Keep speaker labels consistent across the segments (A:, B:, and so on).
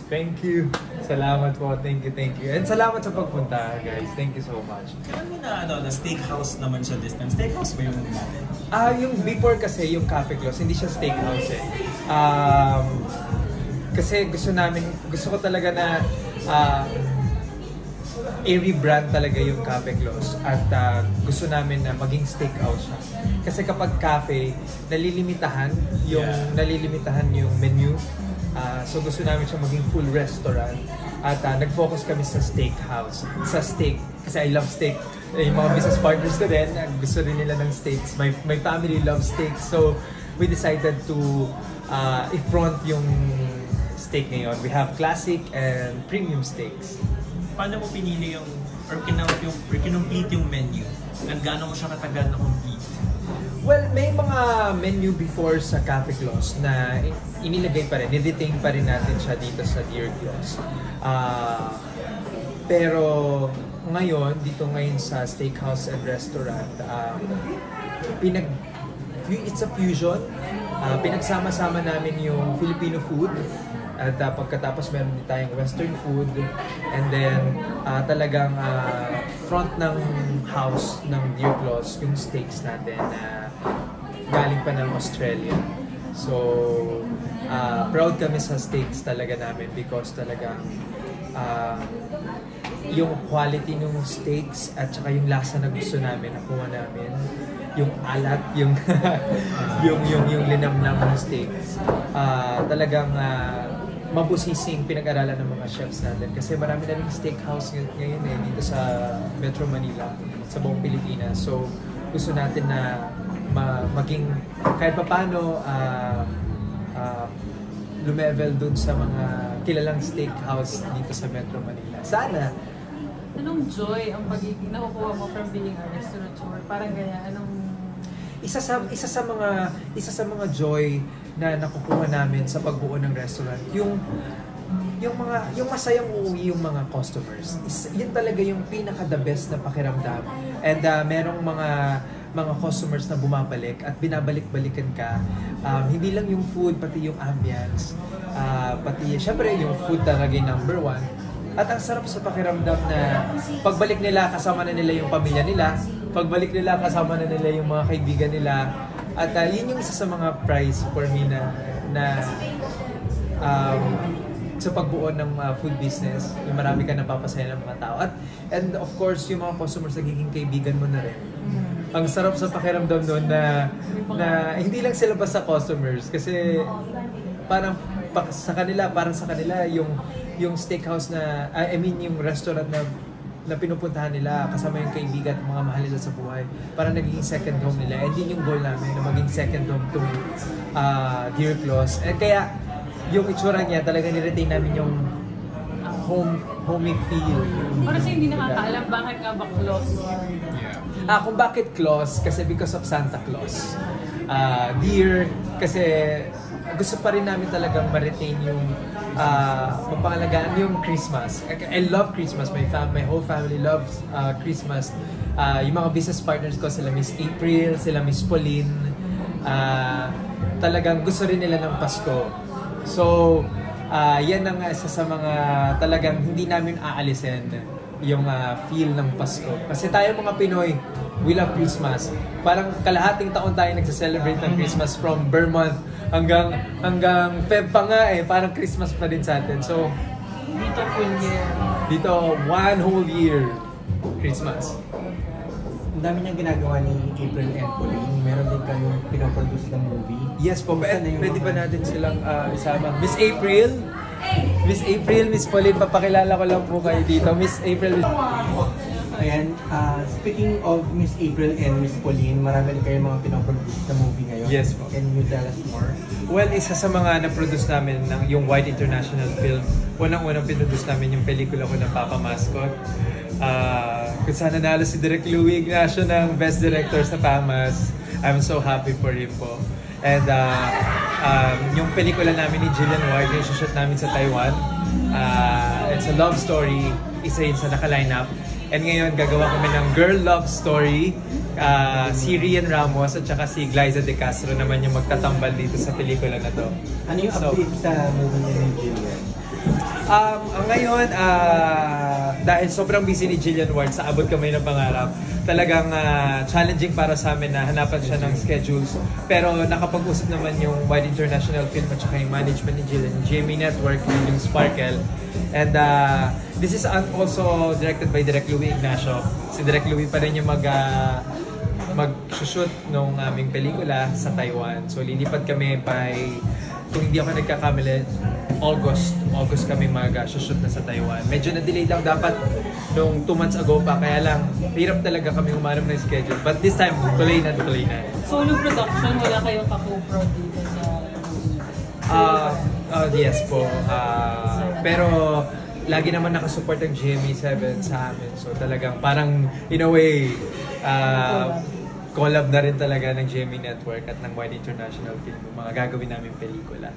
A: Thank you. Salamat po. Thank you. And salamat sa pagpunta, guys. Thank you so much.
B: Kailan mo na steakhouse naman siya this time? Steakhouse ba yung natin?
A: Yung before kasi, yung Cafe Close, hindi siya steakhouse eh. Kasi gusto ko talaga na i-rebrand talaga yung Cafe Close at gusto namin na maging steakhouse siya. Kasi kapag cafe, nalilimitahan yung menu. So gusto namin siya maging full restaurant at nag-focus kami sa steakhouse, sa steak. Kasi I love steak. Yung mga business partners ko din, gusto rin nila ng steaks. My family loves steaks. So we decided to i-front yung steak ngayon. We have classic and premium steaks.
B: Paano mo pinili or kinomplete yung menu? At gaano mo siya katagal na complete?
A: Well, may mga menu before sa Cafe Close na inilagay pa rin, nidetain pa rin natin siya dito sa Dear Close. Pero ngayon, dito ngayon sa Steakhouse and Restaurant, it's a fusion. Pinagsama-sama namin yung Filipino food at pagkatapos meron din tayong Western food and then talagang front ng house ng Dear Close yung steaks natin na galing pa ng Australia. So proud kami sa steaks talaga namin because talagang yung quality ng steaks at saka yung lasa na gusto namin nakuha namin, yung alat, yung yung linamnam ng steaks, talagang mabusising pinag-aralan ng mga chefs natin kasi marami na rin steakhouse ngayon dito sa Metro Manila, sa buong Pilipinas. So gusto natin na maging kahit paano lumevel dun sa mga kilalang steakhouse dito sa Metro Manila. Sana!
C: Anong joy ang pagiging nakukuha mo from being a restaurateur? Parang ganyan,
A: isa sa mga joy na nakukuha namin sa pagbuo ng restaurant, yung masayang uuwi yung mga customers. Yun talaga yung pinaka the best na pakiramdam. And merong mga customers na bumabalik at binabalik-balikan ka. Hindi lang yung food, pati yung ambience. Pati syempre yung food talaga yung number one. At ang sarap sa pakiramdam na pagbalik nila, kasama na nila yung pamilya nila. Pagbalik nila, kasama na nila yung mga kaibigan nila. At yun yung isa sa mga prize for me na sa pagbuo ng food business, yung marami ka napapasaya ng mga tao. And of course, yung mga customers nagiging kaibigan mo na rin. Ang sarap sa pakiramdam doon na hindi lang sila basta customers. Kasi parang sa kanila yung steakhouse na, yung restaurant na pinupuntahan nila, kasama yung kaibigan at mga mahal nila sa buhay. Parang naging second home nila. And din yung goal namin na maging second home to Dear Close. And kaya, yung itsura niya, talaga niretain namin yung homey feel.
C: Pero sa hindi nakakaalam, bakit nga ba Close?
A: Kung bakit Claus? Kasi because of Santa Claus. Dear, kasi gusto pa rin namin talagang ma-retain yung mapangalagaan yung Christmas. I love Christmas. My whole family loves Christmas. Yung mga business partners ko, sila Miss April, sila Miss Pauline. Talagang gusto rin nila ng Pasko. So, yan ang isa sa mga talagang hindi namin aalisin yung feel ng Pasko. Kasi tayo mga Pinoy, we love Christmas. Parang kalahating taon tayo nagsa-celebrate ng Christmas from Vermont hanggang Feb pa nga parang Christmas pa din sa atin. So,
C: Dito full year.
A: Dito, one whole year Christmas.
D: Ang dami niyang ginagawa ni April and Pauline. Meron din kayong pinoproduce ng movie.
A: Yes po, pwede ba natin silang isama? Miss April, Miss Pauline, papakilala ko lang po kayo dito. Miss April.
D: Ayan, speaking of Miss April and Miss Pauline, marami rin kayong mga pinoproduce na movie ngayon.
A: Yes po.
D: Can you tell us more?
A: Well, isa sa mga na-produce namin yung White International Film. Unang-unang pinroduce namin yung pelikula ko ng Papa Mascot. Kung saan nanalo si Direk Louie Ignacio ng Best Director sa PAMAS. I'm so happy for him po. And yung pelikula namin ni Jillian Ward, yung shoot namin sa Taiwan. It's a love story. Isa yun sa naka-lineup. And ngayon, gagawa kami ng girl love story. Si Rian Ramos at saka si Glyza De Castro naman yung magtatambal dito sa pelikula na to.
D: Ano yung update sa movie niya ni Jillian?
A: Ngayon, dahil sobrang busy ni Jillian Ward sa Abot Kamay ng Pangarap, talagang challenging para sa amin na hanapan siya ng schedules. Pero nakapag-usap naman yung Wide International Film at saka yung management ni Jillian, yung GMA Network, yung Sparkle. And this is also directed by Direk Louie Ignacio. Si Direk Louie pa rin yung mag-shoot nung aming pelikula sa Taiwan. So lilipat kami by, kung hindi ako nagkakamali, August kami mag-shoot na sa Taiwan. Medyo na-delay lang dapat nung 2 months ago pa, kaya lang hirap talaga kami humanap ng schedule. But this time, tuloy na.
C: Solo production, wala kayong ka-co-prod dito sa
A: yes po. Pero lagi naman nakasupport ang GMA7 sa amin. So talagang parang in a way, collab na rin talaga ng GMA Network at ng Wide International Film yung mga gagawin namin pelikula.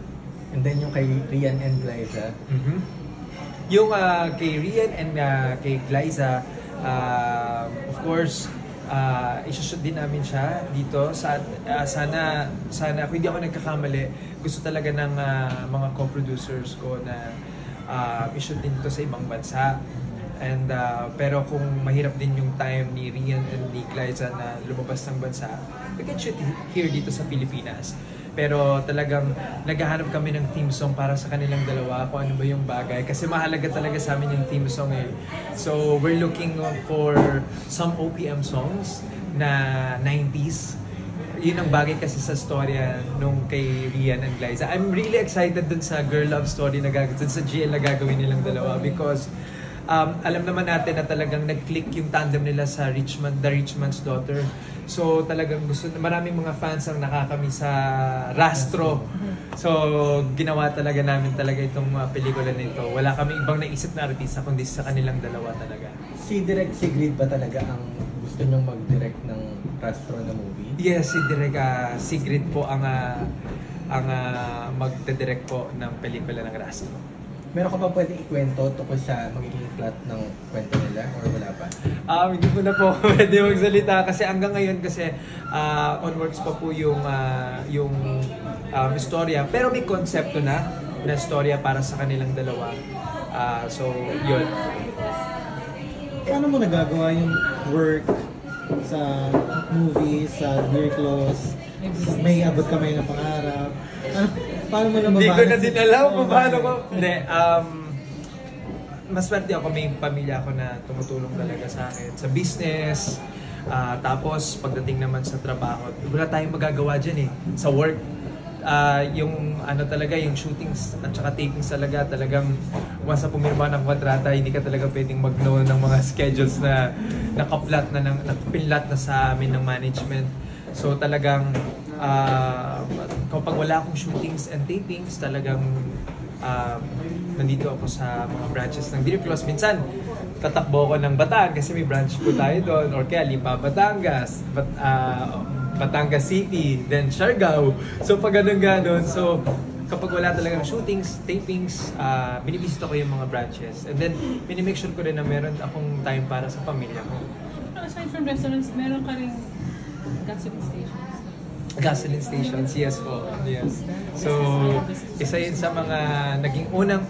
D: And then yung kay Rian and Glyza.
A: Yung kay Rian and kay Glyza, of course, isushoot din namin siya dito. Sana kung hindi ako nagkakamali, gusto talaga ng mga co-producers ko na i-shoot din ito sa ibang bansa. And pero kung mahirap din yung time ni Rian and ni Glyza na lumabas ng bansa, we can shoot here dito sa Pilipinas. Pero talagang naghahanap kami ng theme song para sa kanilang dalawa, kung ano ba yung bagay. Kasi mahalaga talaga sa amin yung theme song eh. So we're looking for some OPM songs na 90s. Yun ang bagay kasi sa storya nung kay Rian and Glyza. I'm really excited dun sa girl love story na gagawin, sa GL na gagawin nilang dalawa because alam naman natin na talagang nag-click yung tandem nila sa The Richman's Daughter. So talagang maraming mga fans ang nakakami sa rastro. So ginawa talaga namin itong pelikula nito. Wala kami ibang naisip na artista kundi sa kanilang dalawa talaga.
D: Si Direk Sigrid ba talaga ang gusto niyong mag-direct ng rastro na movie?
A: Yes, si Direk Sigrid po ang magde-direct po ng pelikula ng rastro.
D: Meron ka pa pwedeng ikwento tungkol sa magiging plot ng kwento nila or wala pa?
A: Hindi ko na po pwede magsalita kasi hanggang ngayon kasi on works pa po yung istorya. Pero may konsepto na istorya para sa kanilang dalawa. So, yun.
E: Paano mo nagagawa yung work sa movies, sa Dear Close, May Abot Kamay ng Pangarap? Paano mo na
A: Hindi ko na din alam kung paano ko. Hindi, maswerte ako, may pamilya ako na tumutulong talaga sa akin. Sa business, tapos pagdating naman sa trabaho, wala tayong magagawa dyan eh. Sa work, yung yung shootings at saka tapings talagang once na pumirma ng kontrata, hindi ka talaga pwedeng mag-no ng mga schedules na nakapinlat na sa amin ng management. So talagang kapag wala akong shootings and tapings, talagang nandito ako sa mga branches ng Dear Close. Minsan, tatakbo ako ng Bataan kasi may branch po tayo doon, or kaya Lipa, Batangas, Batangas City, then Siargao. So pag ganun, so kapag wala talagang shootings, tapings, binibisit ko yung mga branches. And then, minimake sure ko rin na meron akong time para sa pamilya ko.
C: Aside from restaurants, meron ka rin gasoline stations.
A: Gasoline stations, yes po. Yes. So, isa yun sa mga naging unang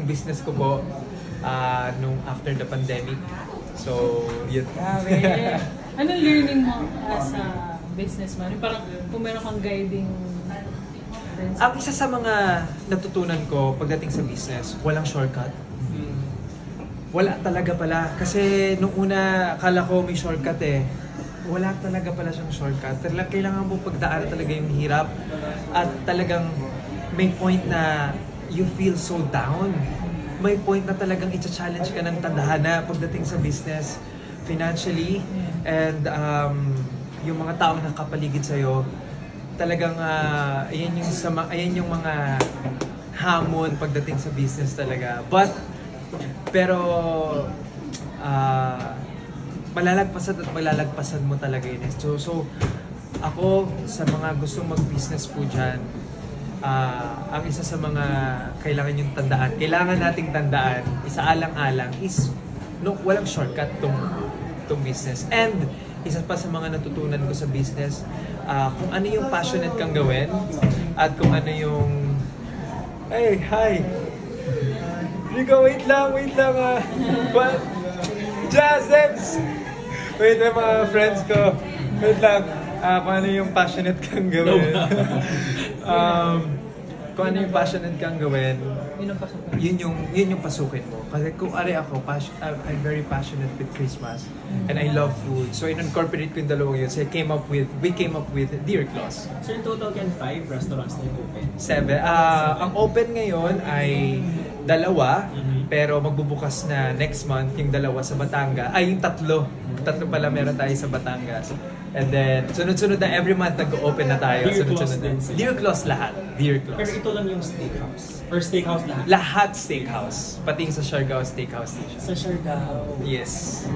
A: business ko po nung after the pandemic. So, yun.
C: Grabe. Anong learning mo as a businessman? Parang kung meron kang guiding principle.
A: Ang isa sa mga natutunan ko pagdating sa business, walang shortcut. Wala talaga pala. Kasi nung una, akala ko may shortcut eh. Wala talaga pala siyang shortcut. Kailangan mo pagdaan talaga yung hirap. At talagang may point na you feel so down. May point na talagang i-challenge ka ng tadhana pagdating sa business, financially, and yung mga taong nakapaligid sa'yo, talagang ayan yung mga hamon pagdating sa business talaga. Pero malalagpasan mo talaga yun. So ako sa mga gustong mag-business po dyan, ang isa sa mga kailangan nating tandaan, isaalang-alang is walang shortcut tong business. And isa pa sa mga natutunan ko sa business, kung ano yung passionate kang gawin at kung ano yung Rico, wait lang What? Jazems! Wait lang mga friends ko. Wait lang. Kung ano yung passionate kang gawin. Kung ano yung passionate kang gawin,
C: Yun ang pasukan.
A: yun yung pasukin mo. Kasi kung ako, I'm very passionate with Christmas and I love food. So in-incorporate ko yung dalawang yun. So we came up with Dear Claus.
B: So in total, can 5 restaurants na yung open?
A: 7. Ang open ngayon ay 2, pero magbubukas na next month yung 2 sa Batangas. Ay, yung 3. 3 pala meron tayo sa Batangas. And then, sunod-sunod na every month nag-open na tayo.
B: Dear
A: Sunod-sunod
B: Claus din.
A: na. Dear Claus lahat. Dear Claus.
B: Pero ito lang yung steakhouse. Or steakhouse lahat?
A: Lahat steakhouse. Pati yung sa Siargao Steakhouse din siya.
B: Sa Siargao.
A: Yes.